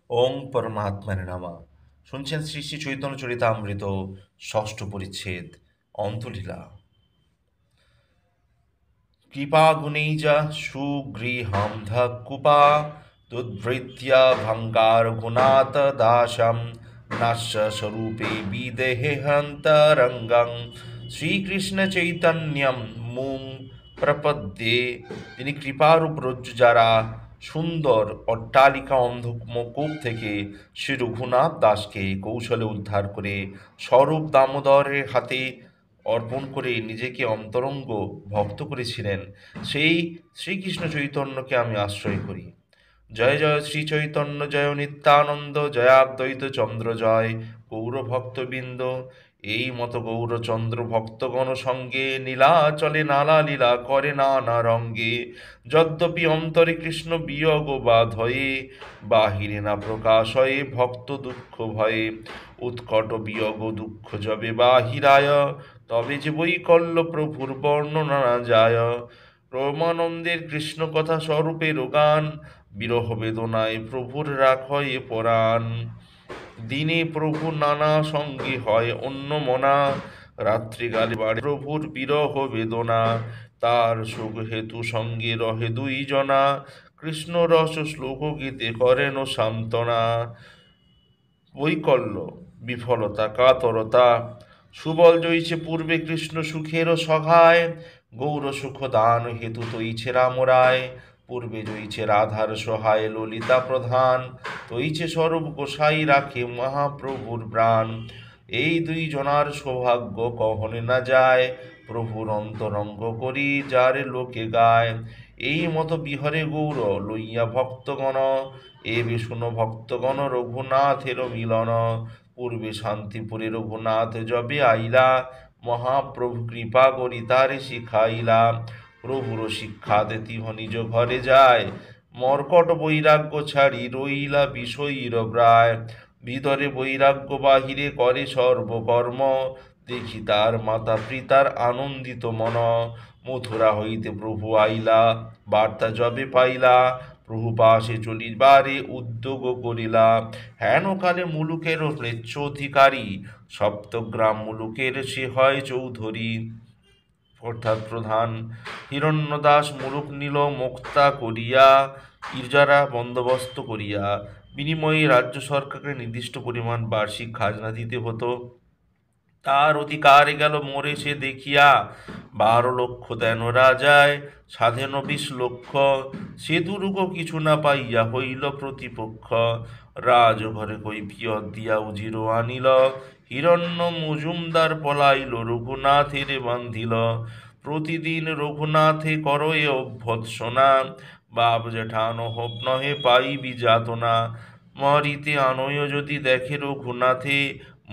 ওং পরমাত্মানে নমঃ। শুনছেন শ্রী শ্রী চৈতন্য চরিতামৃত ষষ্ঠ পরিচ্ছেদ অন্তলীলা। কৃপাগুণৈজা সুগৃহম কুপা দুদ্ভৃত্য ভঙ্গার গুণাত দাসম নাশ্য স্বরূপে বিদেহে হন্তরঙ্গং শ্রীকৃষ্ণ চৈতন্যম মুং প্রপদ্যে। তিনি কৃপারূপ রজ্জু যারা সুন্দর অট্টালিকা অন্ধকূপ থেকে শ্রী রঘুনাথ দাসকে কৌশলে উদ্ধার করে স্বরূপ দামোদরের হাতে অর্পণ করে নিজেকে অন্তরঙ্গ ভক্ত করেছিলেন, সেই শ্রীকৃষ্ণ চৈতন্যকে আমি আশ্রয় করি। জয় জয় শ্রী চৈতন্য, জয় নিত্যানন্দ, জয়াদ্বৈত চন্দ্র জয় গৌরভক্তবৃন্দ। এই মতো গৌরচন্দ্র ভক্তগণ সঙ্গে নীলাচলে নালা লীলা করে নানা রঙ্গে। যদ্যপি অন্তরে কৃষ্ণ বিয়োগ বাধ হয়ে, বাহিরে না প্রকাশ হয়ে ভক্ত দুঃখ ভয়ে। উৎকট বিয়োগ দুঃখ যবে বাহিরায়, তবে যে বৈকল্য প্রভুর বর্ণনা না যায়। রমানন্দের কৃষ্ণ কথা স্বরূপের গান, বিরহ বেদনায় প্রভুর রাখয়ে পরাণ। দিনে প্রভু নানা সঙ্গে হয় অন্য মনা, রাত্রিকালে বাড়ে প্রভুর বিরহ বেদনা। তার সুখ হেতু সঙ্গে রহে দুই জনা, কৃষ্ণ রস শ্লোক গীতে করেন সান্ত্বনা। বৈকল্য বিফলতা কাতরতা, সুবল জয়ছে পূর্বে কৃষ্ণ সুখেরও সঘায়। গৌর সুখ দান হেতু তৈছে রামরায়, পূর্বে জয়ছে রাধার সহায় ললিতা প্রধান। তৈছে স্বরূপ গোসাই রাখে মহাপ্রভুর প্রাণ। এই দুই জনার সৌভাগ্য কহনে না যায়, প্রভুর অন্তরঙ্গ করি যারে লোকে গায়। এই মতো বিহরে গৌর লইয়া ভক্তগণ, এ বিষ্ণু ভক্তগণ রঘুনাথের মিলন। পূর্বে শান্তিপুরে রঘুনাথ যবে আইলা, মহাপ্রভু কৃপা করি তারে শিখাইলা। প্রভুর শিক্ষাতে তিহ নিজ ঘরে যায়, মর্কট বৈরাগ্য ছাড়ি রইলা বিষয়ীর প্রায়। ভিতরে বৈরাগ্য বাহিরে করে সর্বকর্ম, দেখি তার মাতা পিতার আনন্দিত মন। মথুরা হইতে প্রভু আইলা, বার্তা যবে পাইলা, প্রভু পাশে চলিবারে উদ্যোগ করিলা। হেন কালে মুলুকের ম্লেচ্ছ অধিকারী, সপ্তগ্রাম মুলুকের সে হয় চৌধুরী অর্থাৎ প্রধান। হিরণ্যদাস মুলুক নিল মুক্তা করিয়া, ইর্জারা বন্দোবস্ত করিয়া। বিনিময়ে রাজ্য সরকারকে নির্দিষ্ট পরিমাণ বার্ষিক খাজনা দিতে হতো। তার অধিকারে গেল মোরে সে দেখিয়া, 12 লক্ষ দেন রাজায় স্বাধীন 20 লক্ষ। সে দুর্গ কিছু না পাইয়া হইল প্রতিপক্ষ, রাজঘরে কৈফিয়ত দিয়া উজির আনিল। হিরণ্য মজুমদার পলাইল রঘুনাথের বান্ধিল। প্রতিদিন রঘুনাথে করয়ে অভ্যর্থনা, বাপ জেঠান হোপ নহে পাইবি যাতনা। মারিতে আনয় যদি দেখে রঘুনাথে,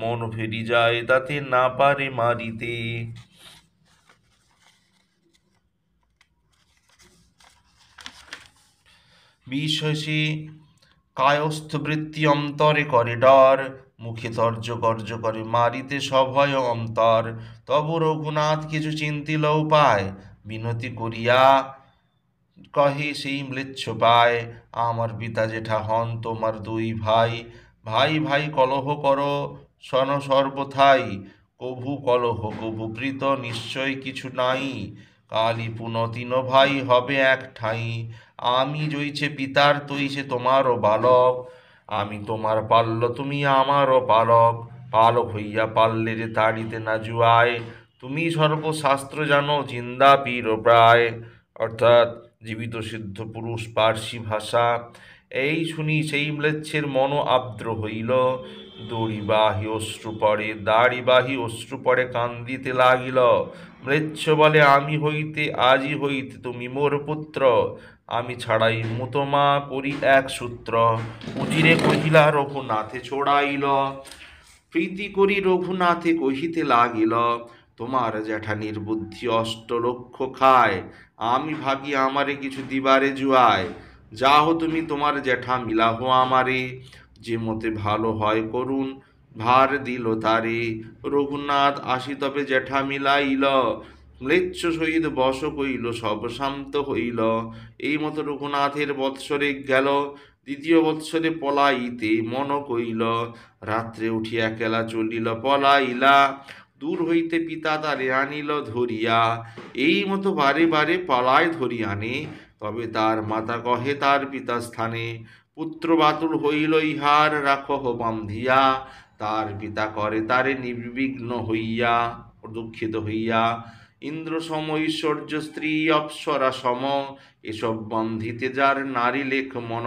মন ফেরি যায় তাতে না পারে মারিতে। বিশ্বাসী কায়স্থ বৃত্তি অন্তরে করে ডর, মুখে তর্জ গর্জ করে মারিতে সভয় অন্তর। তব রঘুনাথ কিছু চিন্তিল উপায়, বিনতি করিয়া কহে সেই ম্লেচ্ছ পায়। আমার পিতা জেঠা হন তোমার দুই ভাই, ভাই ভাই কলহ কর সন সর্বথাই। কভু কলহ কভু প্রীত নিশ্চয় কিছু নাই, কালী পুন তিন ভাই হবে এক ঠাই। আমি জইছে পিতার তৈছে তোমারও বালক, আমি তোমার পাল্য তুমি আমারও পালক। পালক হইয়া পাল্লের তাড়িতে না জুয়ায়, তুমি সর্বশাস্ত্র জানো জিন্দা পীর প্রায়। অর্থাৎ জীবিত সিদ্ধ পুরুষ পার্সি ভাষা। এই শুনি সেই ম্লেচ্ছের মন আর্দ্র হইল, দড়িবাহি অশ্রু পড়ে দাড়িবাহি অশ্রু পড়ে কান্দিতে লাগিল। ম্লেচ্ছ বলে আমি হইতে আজি হইতে তুমি মোর পুত্র, আমি ছাড়াই মুতমা করি এক সূত্র। উজিরে কহিলা রঘুনাথে ছড়াইল, প্রীতি করি রঘুনাথে কহিতে লাগিল। তোমার জ্যাঠানির বুদ্ধি 8 লক্ষ খায়, আমি ভাগি আমারে কিছু দিবারে জুয়ায়। যাহো তুমি তোমার জ্যাঠা মিলাহ আমারে, যে মতে ভালো হয় করুন ভার দিল তারে। রঘুনাথ আসি তবে জ্যাঠা মিলাইল, ম্লেচ্ছ সহিত বশ কইল সব শান্ত হইল। এই মতো রঘুনাথের বৎসরে গেল, দ্বিতীয় বৎসরে পলাইতে মন কইল, রাত্রে উঠিয়া একলা চলিল পলাইলা, দূর হইতে পিতা তারে আনিল ধরিয়া, এই মতো বারে বারে পালায় ধরি আনে, তবে তার মাতা কহে তার পিতা স্থানে, পুত্র বাতুল হইল ইহার রাখহ বান্ধিয়া, তার পিতা করে তারে নির্বিঘ্ন হইয়া, দুঃখিত হইয়া, ইন্দ্র সম ঐশ্বর্য স্ত্রী অপ্সরা সম, এসব বান্ধিতে যার নারী লেখ মন,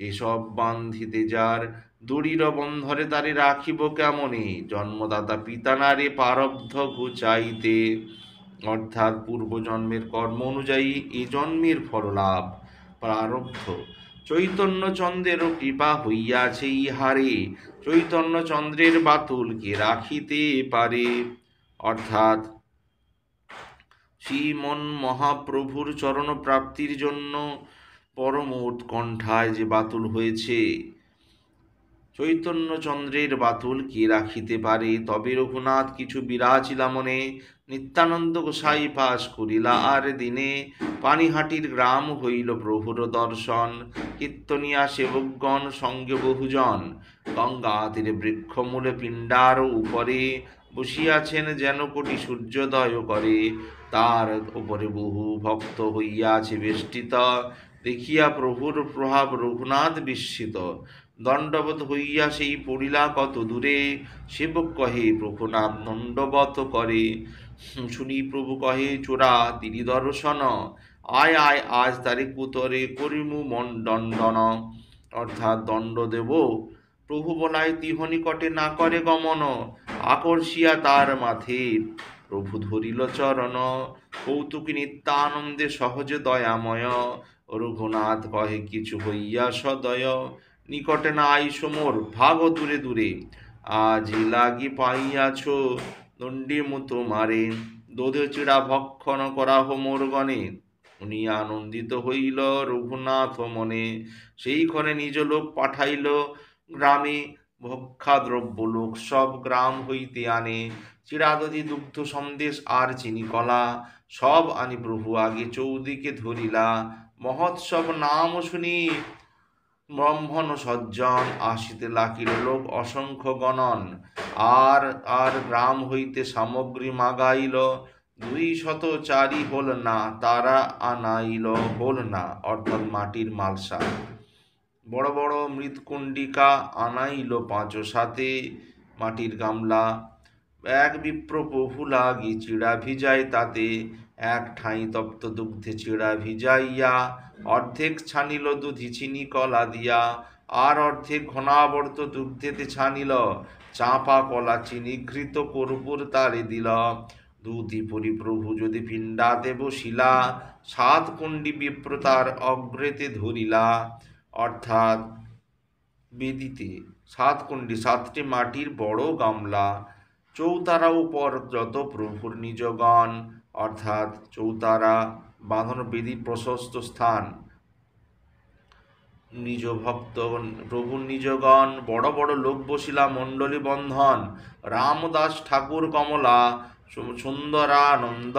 এসব বান্ধিতে যার দড়ির বন্ধরে তারে রাখিব কেমনে, জন্মদাতা পিতা নারে পারব্ধ ঘুচাইতে, অর্থাৎ পূর্বজন্মের কর্ম অনুযায়ী এ জন্মের ফললাভ প্রারব্ধ। চৈতন্যচন্দ্রেরও কৃপা হইয়াছে ইহারে, চৈতন্যচন্দ্রের বাতুল কে রাখিতে পারে, অর্থাৎ শ্রীমন মহাপ্রভুর চরণ প্রাপ্তির জন্য পরম উৎকণ্ঠায় যে বাতুল হয়েছে, চৈতন্যচন্দ্রের বাতুল কে রাখিতে পারে, তবে রঘুনাথ কিছু বিরাচিলা মনে, নিত্যানন্দ গোসাই পাশ করিলা আর দিনে, পানিহাটির গ্রাম হইল প্রভুর দর্শন, কীর্তনিয়া সেবকগণ সঙ্গে বহুজন, গঙ্গা তীরে বৃক্ষমূলে পিণ্ডার উপরে বসিয়াছেন যেন কোটি সূর্যোদয় করে, তার উপরে বহু ভক্ত হইয়াছে বেষ্টিত, দেখিয়া প্রভুর প্রভাব রঘুনাথ বিস্মিত, দণ্ডবত হইয়া সেই পড়িলা কত দূরে, সেবক কহে প্রভু নাম দণ্ডবত করে, শুনি প্রভু কহে চোরা তিরি দর্শন, আয় আয় আজ তারে কুতরে করিমু মন দণ্ডন, অর্থাৎ দণ্ড দেব। প্রভু বলায় তিহ নিকটে না করে গমন, আকর্ষিয়া তার মাথে প্রভু ধরিল চরণ, কৌতুকী নিত্যানন্দে সহজে দয়াময়, রঘুনাথ কহে কিছু হইয়া সদয়, নিকটে না আইসো মোর ভাগ দূরে দূরে, আজি লাগি পাইয়াছ দণ্ডি মতো মারে, দোধে চিড়া ভক্ষণ করাহ মোর গণে, উনি আনন্দিত হইল রঘুনাথ মনে, সেইক্ষণে নিজ লোক পাঠাইল গ্রামে, ভক্ষাদ্রব্য লোক সব গ্রাম হইতে আনে, চিরাদধি দুগ্ধ সন্দেশ আর চিনি কলা, সব আনি প্রভু আগে চৌদিকে ধরিলা, মহোৎসব নাম শুনি ব্রাহ্মণ সজ্জন, আসিতে লাগিল লোক অসংখ্য গণন, আর আর গ্রাম হইতে সামগ্রী মাগাইল, 204 হল না তারা আনাইল হল না, অর্থাৎ মাটির মালসা, বড় বড় মৃৎকুণ্ডিকা আনাইল 5 মাটির গামলা, এক বিপ্র প্রভু লাগি চিড়া ভিজায় তাতে, এক ঠাঁই তপ্ত দুগ্ধে চিড়া ভিজাইয়া, অর্ধেক ছানিল দুধি চিনি কলা দিয়া, আর অর্ধেক ঘনাবর্ত দুগ্ধেতে ছানিল, চাঁপা কলা চিনি ঘৃত কর্পূর তারে দিল, দুধি পরিপ্রভু যদি পিণ্ডাতে বসিলা, 7 কুণ্ডি বিপ্র তার অগ্রেতে ধরিলা, অর্থাৎ বেদিতে 7 কুণ্ডি 7টি মাটির বড় গামলা, চৌতারা উপর যত প্রভুর নিজগণ, অর্থাৎ চৌতারা বাঁধানো বেদির প্রশস্ত স্থান, নিজ ভক্ত প্রভুর নিজগণ, বড় বড় লোক বসিলা মণ্ডলী বন্ধন, রামদাস ঠাকুর কমলা, সুন্দরানন্দ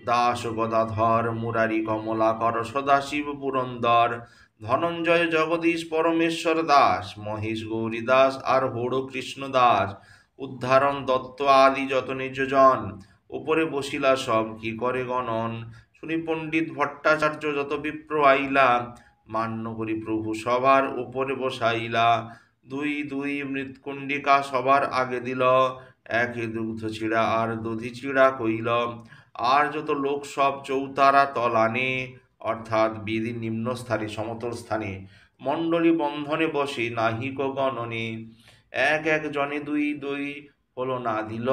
দাস গদাধর, মুরারি কমলাকর সদাশিব পুরন্দর, ধনঞ্জয় জগদীশ পরমেশ্বর দাস, মহেশ গৌরী দাস আর হৌড় কৃষ্ণ দাস, উদ্ধারণ দত্ত আদি যত নিজজন, উপরে বসিলা সব কি করে গণন, শুনি পণ্ডিত ভট্টাচার্য যত বিপ্র আইলা, মান্য করি প্রভু সবার উপরে বসাইলা, 2 মৃৎকুণ্ডিকা সবার আগে দিল, একে দুগ্ধ চিড়া আর দধি চিড়া কইল, আর যত লোক সব চৌতারা তল আনে, অর্থাৎ বেদির নিম্নস্থানে সমতল স্থানে মণ্ডলী বন্ধনে বসে নাহিক গণনে, এক এক জনে 2 হলো না দিল,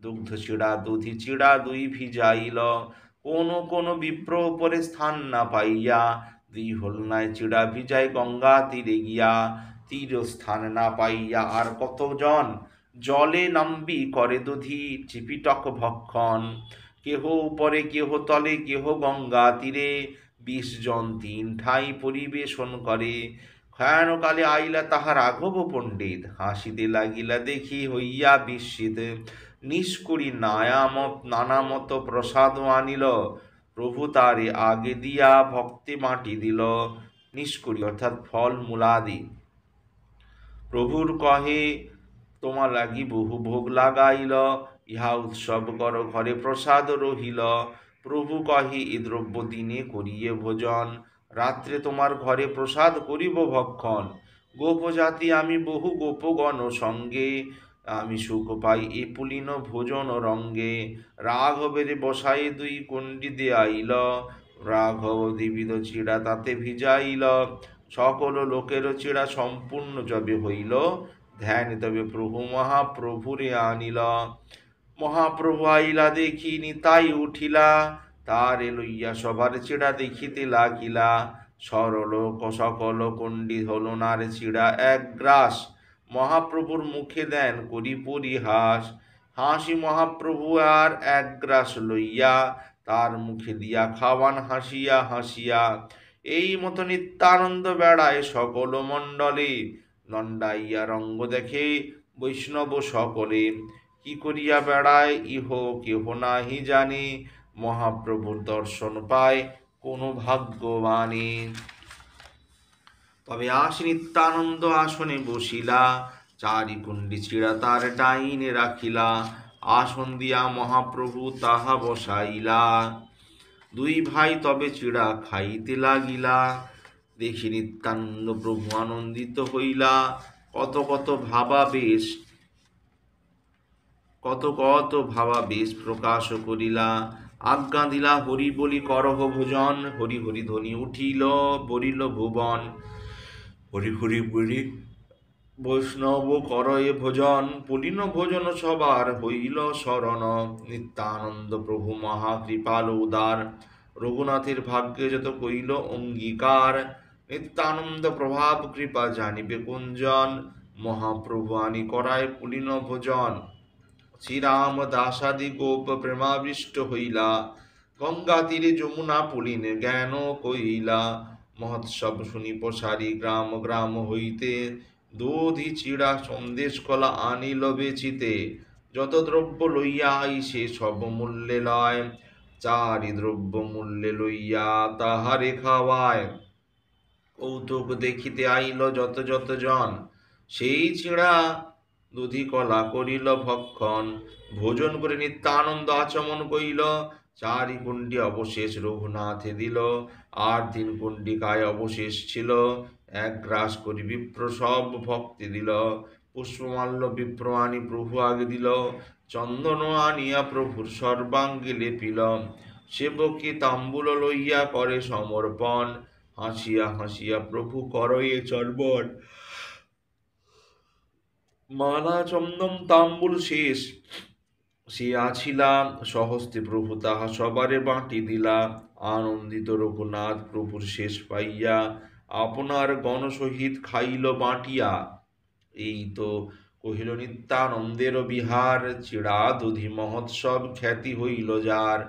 দুগ্ধ চিড়া দধি চিড়া 2 ভিজাইল, কোন বিপ্র উপরে স্থান না পাইয়া, 2 হল নাই চিড়া ভিজাই গঙ্গা তীরে গিয়া, তীর স্থান না পাইয়া আর কতজন জলে নাম্বি করে দধি চিপিটক ভক্ষণ, কেহ উপরে কেহ তলে কেহ গঙ্গা তীরে, 20 জন 3 ঠাঁই পরিবেশন করে, ক্ষয়ানকালে আইলা তাহা রাঘব পণ্ডিত, হাসিতে লাগিলা দেখি হইয়া বিস্মিত, নিষ্কুড়ি নানামত প্রসাদ আনিল, প্রভু তারে আগে দিয়া ভক্তি মাটি দিল, নিষ্করি অর্থাৎ ফল মূলাদি। প্রভুর কহে তোমা লাগি বহু ভোগ লাগাইল, ইহা উৎসব কর ঘরে প্রসাদ রহিল। প্রভু কহে এ দ্রব্য দিনে করিয়ে ভোজন, রাত্রে তোমার ঘরে প্রসাদ করিব ভক্ষণ। গোপজাতি আমি বহু গোপগণ সঙ্গে, আমি সুখ পাই এ পুলিন ভোজন রঙ্গে। রাঘবের বসায়ে দুই কণ্ডি দেয়াইল, রাঘব দ্বিবিধ চিড়া তাতে ভিজাইল। সকল লোকের চিড়া সম্পূর্ণ যবে হইল, ধ্যান তবে প্রভু মহাপ্রভুরে আনিল। মহাপ্রভু আইলা দেখি নিতাই উঠিলা, তারে লইয়া সবার চিড়া দেখিতে লাগিলা। সরল সকল কণ্ডি হল নার চিড়া এক গ্রাস, মহাপ্রভুর মুখে দেন করি পরিহাস। হাসি মহাপ্রভু আর এক গ্রাস লইয়া, তার মুখে দিয়া খাওয়ান হাসিয়া হাসিয়া। এই মতো নিত্যানন্দ বেড়ায় সকল মণ্ডলে, দণ্ডাইয়া রঙ্গ দেখে বৈষ্ণব সকলে। কি করিয়া বেড়ায় ইহ কেহ নাহি জানে, মহাপ্রভুর দর্শন পায় কোন ভাগ্যবানে। তবে আসি নিত্যানন্দ আসনে বসিলা, চারি কুণ্ডি চিড়া তার ডাইনে রাখিলা। আসন দিয়া মহাপ্রভু তাহা বসাইলা, দুই ভাই তবে চিড়া খাইতে লাগিলা। দেখি নিত্যানন্দ প্রভু আনন্দিত হইলা, কত কত ভাবাবেশ প্রকাশ করিলা। আজ্ঞা দিলা হরি বলি করহ ভোজন, হরি হরি ধ্বনি উঠিল বরিল ভুবন। হরি হরি বলি বৈষ্ণব কর এ ভোজন, পুলিন ভোজন সবার হইল শরণ। নিত্যানন্দ প্রভু মহাকৃপাল উদার, রঘুনাথের ভাগ্যে যত কইল অঙ্গীকার। নিত্যানন্দ প্রভাব কৃপা জানিবে কোনজন, মহাপ্রভু আনি করায় পুলিন ভোজন। শ্রীরাম দাসাদি গোপ প্রেমাবিষ্ট হইলা, গঙ্গা তীরে যমুনা পুলিন জ্ঞান কইলা। মহোৎসব শুনি প্রসারী গ্রাম গ্রাম হইতে, দধি চিড়া সন্দেশ কলা আনিল বেচিতে। যত দ্রব্য লইয়া আইসে সব মূল্যে লয়, চারি দ্রব্য মূল্যে লইয়া তাহারে খাওয়ায়। কৌতুক দেখিতে আইল যত যত জন, সেই চিড়া দুধি কলা করিল ভক্ষণ। ভোজন করে নিত্যানন্দ আচমন কইল, চারি কুণ্ডি অবশেষ রঘুনাথে দিল। আর 3 কুণ্ডিকায় অবশেষ ছিল, এক গ্রাস করি বিপ্র সব ভক্তি দিল। পুষ্পমাল্য বিপ্র আনি প্রভু আগে দিল, চন্দন আনিয়া প্রভুর সর্বাঙ্গে লেপিল। সেবকে তাম্বুল লইয়া করে সমর্পণ, হাসিয়া হাসিয়া প্রভু করয়ে চর্বণ। মালা চন্দন তাম্বুল শেষ সে আছিলা, সহস্তে প্রভু তাহা সবারে বাঁটি দিলা। আনন্দিত রঘুনাথ প্রভুর শেষ পাইয়া, আপনার গণ সহিত খাইল বাঁটিয়া। এই তো কহিল নিত্যানন্দের বিহার, চিড়া দধি মহোৎসব খ্যাতি হইল যার।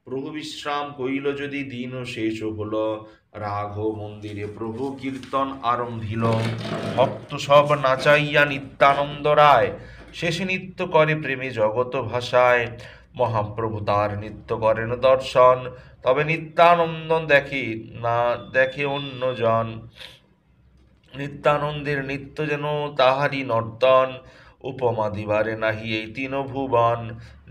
প্রভু বিশ্রাম কইল যদি দিন শেষ হল, রাঘব মন্দিরে প্রভু কীর্তন আরম্ভিল। ভক্ত সব নাচাইয়া নিত্যানন্দ রায়, শেষে নৃত্য করে প্রেমে জগত ভাষায়। মহাপ্রভু তার নৃত্য করেন দর্শন, তবে নিত্যানন্দ দেখে অন্যজন। নিত্যানন্দের নৃত্য যেন তাহারি নর্তন, উপমা দিবারে নাহি এই 3 ভুবন।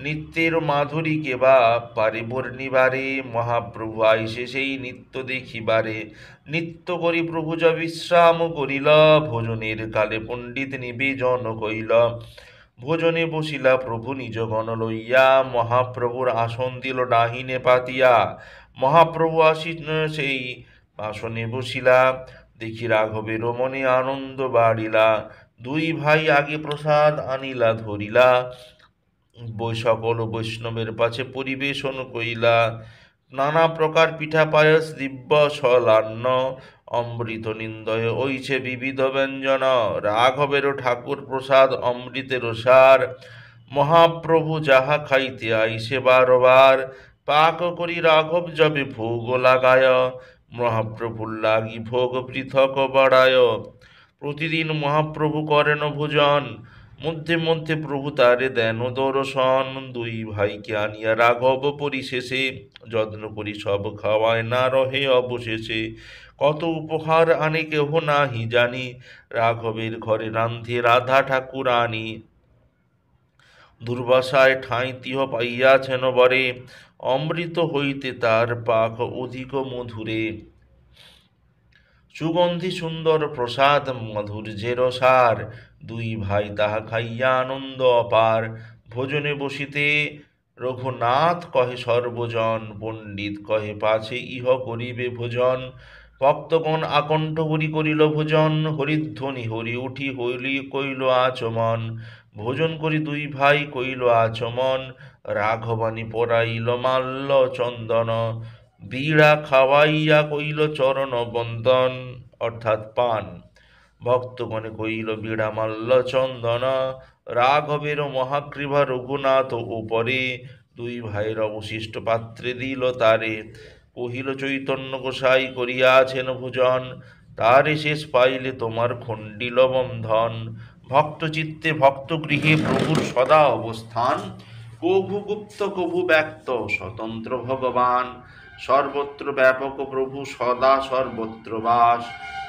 নৃত্যের মাধুরী কেবা পারে বর্ণিবারে, মহাপ্রভু আইসে সেই নৃত্য দেখিবারে। নৃত্য করি প্রভু যা বিশ্রাম করিল, ভোজনের কালে পণ্ডিত নিবেদন কইল। ভোজনে বসিলা প্রভু নিজ গণ লইয়া, মহাপ্রভুর আসন দিল ডাহিনে পাতিয়া। মহাপ্রভু আসীন সেই আসনে বসিলা, দেখি রাঘবের মনে আনন্দ বাড়িলা। 2 ভাই আগে প্রসাদ আনিলা ধরিলা, সকল বৈষ্ণবের পাছে পরিবেশন কইলা। নানা প্রকার পিঠা পায়স দিব্য সলান্ন, অমৃত নিন্দয় ওইছে বিবিধ ব্যঞ্জন। রাঘবের ঠাকুর প্রসাদ অমৃতের সার, মহাপ্রভু যাহা খাইতে আইসে বারবার। পাক করি রাঘব যবে ভোগ লাগায়, মহাপ্রভুর লাগি ভোগ পৃথক বাড়ায়। প্রতিদিন মহাপ্রভু করেন ভোজন, মধ্যে মধ্যে প্রভু তারে দেন দর্শন। 2 ভাইকে আনিয়া রাঘব পরিশেষে, যত্ন করি সব খাওয়ায় না রহে অবশেষে। কত উপহার আনে কেহ নাহি জানি, রাঘবের ঘরে রান্ধে রাধা ঠাকুরানী। দুর্বাসায় ঠাঁই তিহ পাইয়াছেন বরে, অমৃত হইতে তার পাক অধিক মধুরে। সুগন্ধি সুন্দর প্রসাদ মাধুর্যের সার, দুই ভাই তাহা খাইয়া আনন্দ অপার। ভোজনে বসিতে রঘুনাথ কহে সর্বজন, পণ্ডিত কহে পাছে ইহ করিবে ভোজন। ভক্তগণ আকণ্ঠ হরি করিল ভোজন, হরিধ্বনি হরি উঠি হইলি কইল আচমন। ভোজন করি দুই ভাই কইল আচমন, রাঘবানী পরাইল মাল্য চন্দন। বীড়া খাওয়াইয়া কইল চরণ বন্দন, অর্থাৎ পান। ভক্তগণে কইল বীড়া মাল্য চন্দন, রাঘবের মহাকৃপা রঘুনাথ উপরে। দুই ভাইয়ের অবশিষ্ট পাত্রে দিল তারে, কহিল চৈতন্য গোসাই করিয়াছেন ভোজন। তারে শেষ পাইলে তোমার খণ্ডিল বন্ধন। ভক্ত চিত্তে ভক্ত গৃহে প্রভুর সদা অবস্থান, কভু গুপ্ত কভু ব্যক্ত স্বতন্ত্র ভগবান। সর্বত্র ব্যাপক প্রভু সদা সর্বত্র বাস,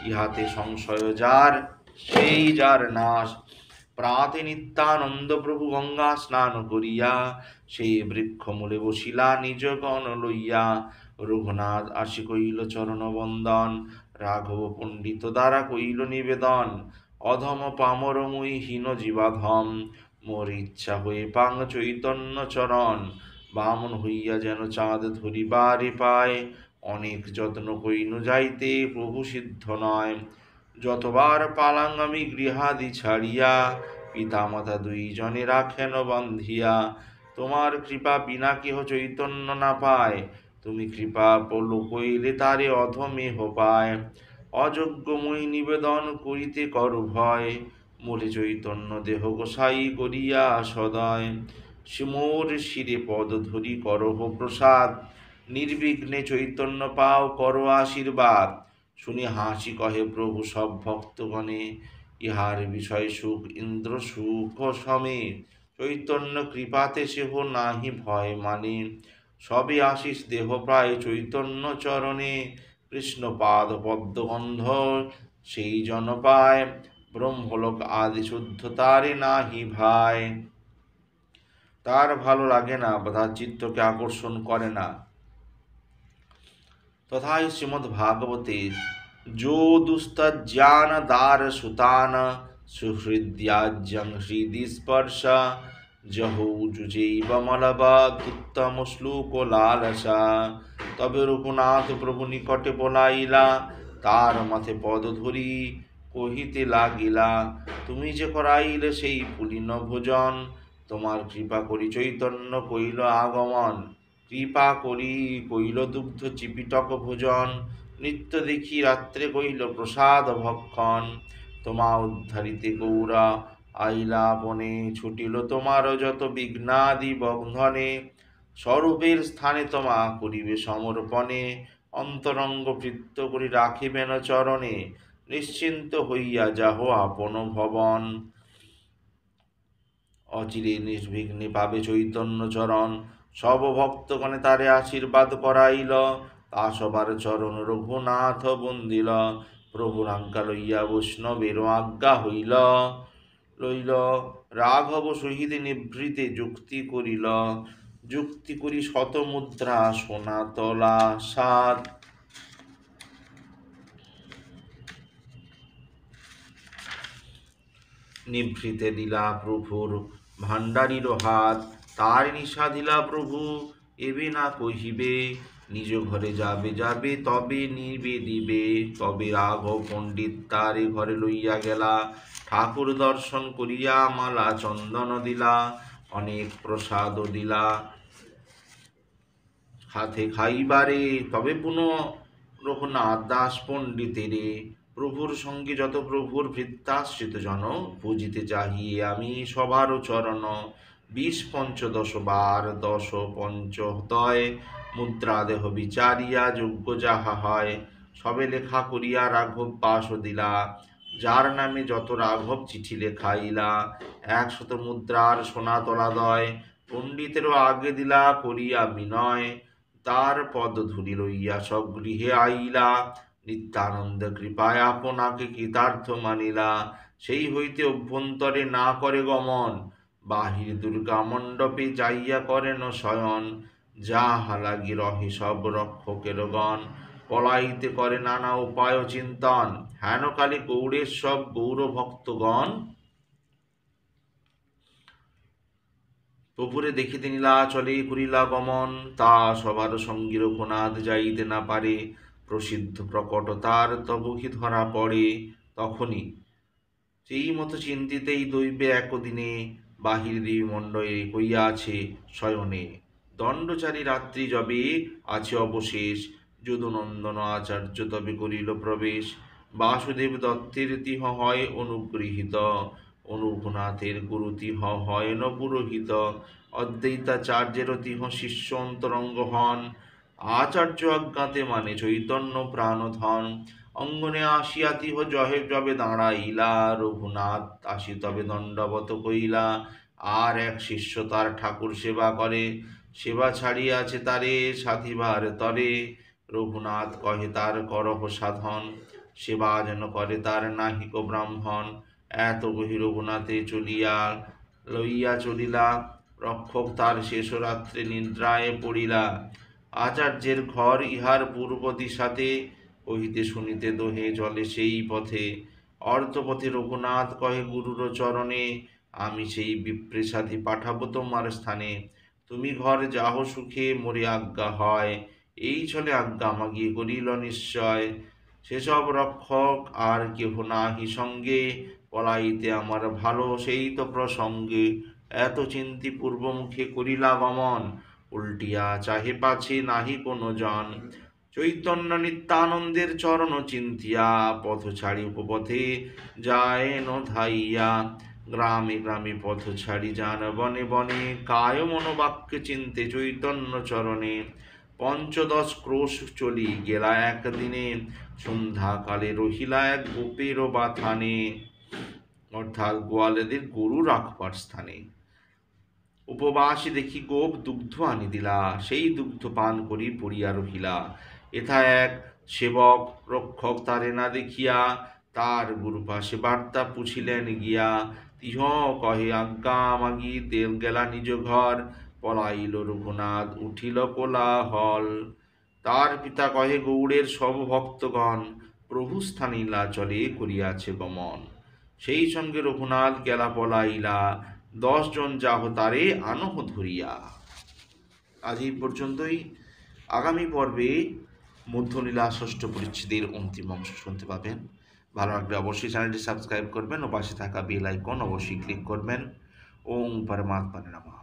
ইহাতে সংশয় যার সেই যার নাশ। প্রাতে নিত্যানন্দ প্রভু গঙ্গা স্নান করিয়া, সেই বৃক্ষ মূলে বসিলা নিজ গণ লইয়া। রঘুনাথ আসি কইল চরণ বন্দন, রাঘব পণ্ডিত দ্বারা কইল নিবেদন। অধম পামর মুই হীন জীবাধম, মোর ইচ্ছা হয়ে পাং চৈতন্য চরণ। বামন হইয়া যেন চাঁদ ধরিবারে পায়, অনেক যত্ন কইনু যাইতে প্রভু সিদ্ধ নয়। যতবার পালাং আমি গৃহাদি ছাড়িয়া, পিতামাতা দুইজনে রাখেন বান্ধিয়া। তোমার কৃপা বিনা কেহ চৈতন্য না পায়, তুমি কৃপা পলু কইলে তারে অধমেহ পায়। অযোগ্য মই নিবেদন করিতে কর ভয়, মোরে চৈতন্য দেহ গোসাই করিয়া সদয়। মোর শিরে পদ ধরি করহ প্রসাদ, নির্বিঘ্নে চৈতন্য পাও করো আশীর্বাদ। শুনি হাসি কহে প্রভু সব ভক্তগণে, ইহার বিষয় সুখ ইন্দ্র সুখ সমেত। চৈতন্য কৃপাতে সেহ নাহি ভয় মানে, সবে আশিস দেহ প্রায় চৈতন্য চরণে। কৃষ্ণ পাদ পদ্মগন্ধ সেই জন পায়, ব্রহ্মলোক আদি শুদ্ধ তারে নাহি ভাই। তার ভালো লাগে না, তার চিত্তকে আকর্ষণ করে না। তথাই শ্রীমদ্ ভাগবতে যো দুস্তজ্জান দার সুতান, সুহৃদ্যাজ্যং হৃদি স্পর্শ, জহৌ যুজৈব মলবদুত্তম শ্লোক লালসা। তবে রঘুনাথ প্রভু নিকটে বলাইলা, তার মাথে পদ ধরি কহিতে লাগিলা, তুমি যে করাইলে সেই পুলিন ভোজন, তোমার কৃপা করি চৈতন্য কইল আগমন। কৃপা করি কইল দুগ্ধ চিপিটক ভোজন, নিত্য দেখি রাত্রে কইল প্রসাদ ভক্ষণ। তোমা উদ্ধারিতে গৌরা আইলা বনে, ছুটিল তোমার যত বিঘ্নাদি বন্ধনে। স্বরূপের স্থানে তোমা করিবে সমর্পণে, অন্তরঙ্গ বৃত্ত করি রাখিবেন চরণে। নিশ্চিন্ত হইয়া যাহ আপন ভবন, অচিরে নির্বিঘ্নে পাবে চৈতন্য চরণ। সব ভক্তগণে তারে আশীর্বাদ করাইল, তা সবার চরণ রঘুনাথ বন্দিল। প্রভুর আজ্ঞা লইয়া বৈষ্ণবের আজ্ঞা হইল, লইল রাঘব সহিত নিভৃতে যুক্তি করিল। যুক্তি করি শত মুদ্রা সোনা তলা সাত, নিভৃতে দিলা প্রভুর ভাণ্ডারীর হাত। তার নিশা দিলা প্রভু এবে না কহিবে, নিজ ঘরে যাবে যাবে তবে নিবে দিবে। তবে রাঘব পণ্ডিত তারে ঘরে লইয়া গেলা, ঠাকুর দর্শন করিয়া মালা চন্দন দিলা, অনেক প্রসাদ দিলা হাতে খাইবারে। তবে পুনঃ রঘুনাথ দাস পণ্ডিতেরে, প্রভুর সঙ্গে যত প্রভুর ভৃত্যাশ্রিত জন, পূজিতে চাহিয়ে আমি সবার চরণ। ২০ পঞ্চদশ বার ১০ পঞ্চদয়, মুদ্রা দেহ বিচারিয়া যোগ্য যাহা হয়। সবে লেখা করিয়া রাঘব পাশ দিলা, যার নামে যত রাঘব চিঠি লেখাইলা। ১০০ মুদ্রার সোনা তলাদয়, পণ্ডিতেরও আগে দিলা করিয়া বিনয়। তার পদ ধূলি লইয়া স্বগৃহে আইলা, নিত্যানন্দ কৃপায় আপনাকে কৃতার্থ মানিলা। সেই হইতে অভ্যন্তরে না করে গমন, বাহির দুর্গা মণ্ডপে যাইয়া করেন শয়ন। যাহা লাগি রহে সব রক্ষকের গণ, পলাইতে করে নানা উপায় চিন্তন। হেন কালে গৌড়ের সব গৌর ভক্তগণ, প্রভুরে দেখিতে নীলাচলে করিলা গমন। তা সবার সঙ্গী রঘুনাথ যাইতে না পারে, প্রসিদ্ধ প্রকট তার তবহি ধরা পড়ে। তখনই সেই মতো চিন্তিতেই দৈবে একদিনে, বাহির দেবী মণ্ডলে হইয়াছে শয়নে। দণ্ডচারী রাত্রি যবে আছে অবশেষ, যদুনন্দন আচার্য তবে করিল প্রবেশ। বাসুদেব দত্তের তিহ হয় অনুগৃহীত, অনুঘনাথের গুরু তিহ হয় ন পুরোহিত। অদ্বৈতাচার্যের তিহ শিষ্য অন্তরঙ্গ হন, আচার্য অজ্ঞাতে মানে চৈতন্য প্রাণধন। অঙ্গনে আসিয়া তিহ জহে যবে দাঁড়াইলা, রঘুনাথ আসি তবে দণ্ডবত কইলা। আর এক শিষ্য তার ঠাকুর সেবা করে, সেবা ছাড়িয়াছে তারে সাধিবার তরে। রঘুনাথ কহে তার করহ সাধন, সেবা যেন করে তার নাহিক ব্রাহ্মণ। এত কহি রঘুনাথে চলিয়া লইয়া চলিলা, রক্ষক তার শেষ রাত্রে নিদ্রায় পড়িলা। আচার্যের ঘর ইহার পূর্ব দিশাতে, কহিতে শুনিতে দোহে চলে সেই পথে। অর্ধপথে রঘুনাথ কহে গুরুর চরণে, আমি সেই বিপ্রে সাধি পাঠাবো তোমার স্থানে। তুমি ঘর যাহ সুখে মোরে আজ্ঞা হয়, এই ছলে আজ্ঞা মাগিয়ে করিল নিশ্চয়। সেসব রক্ষক আর কেহ নাহি সঙ্গে, পলাইতে আমার ভালো সেই তো প্রসঙ্গে। এত চিন্তি পূর্বমুখে করিলা গমন, উল্টিয়া চাহে পাছে নাহি কোনো জন। চৈতন্য নিত্যানন্দের চরণ চিন্তিয়া, পথ ছাড়ি উপপথে যায় ন ধাইয়া। গ্রামে গ্রামে পথ ছাড়ি যান বনে বনে, কায় মনোবাক্যে চিন্তে চৈতন্য চরণে। পঞ্চদশ ক্রোশ চলি গেলা একদিনে, সন্ধ্যাকালে রহিলা এক গোপের বাথানে, অর্থাৎ গোয়ালেদের গরু রাখবার স্থানে। উপবাসী দেখি গোপ দুগ্ধ আনি দিলা, সেই দুগ্ধ পান করি পড়িয়া রহিলা। এথা এক সেবক রক্ষক তারে না দেখিয়া, তার গুরু পাশে বার্তা পুছিলেন গিয়া। তিহ কহে আজ্ঞা মাগি দেব গেলা নিজ ঘর, পলাইল রঘুনাথ উঠিল কোলাহল। তার পিতা কহে গৌড়ের সব ভক্তগণ, প্রভু স্থানে নীলাচলে করিয়াছে গমন। সেই সঙ্গে রঘুনাথ গেলা পলাইলা, 10 জন যাহ তারে আনহ ধরিয়া। আজ এই পর্যন্তই। আগামী পর্বে মধ্যলীলা ষষ্ঠ পরিচ্ছেদের অন্তিম অংশ শুনতে পাবেন। ভালো লাগলে অবশ্যই চ্যানেলটি সাবস্ক্রাইব করবেন ও পাশে থাকা বেল আইকন অবশ্যই ক্লিক করবেন। ওম পরমাত্মা নমঃ।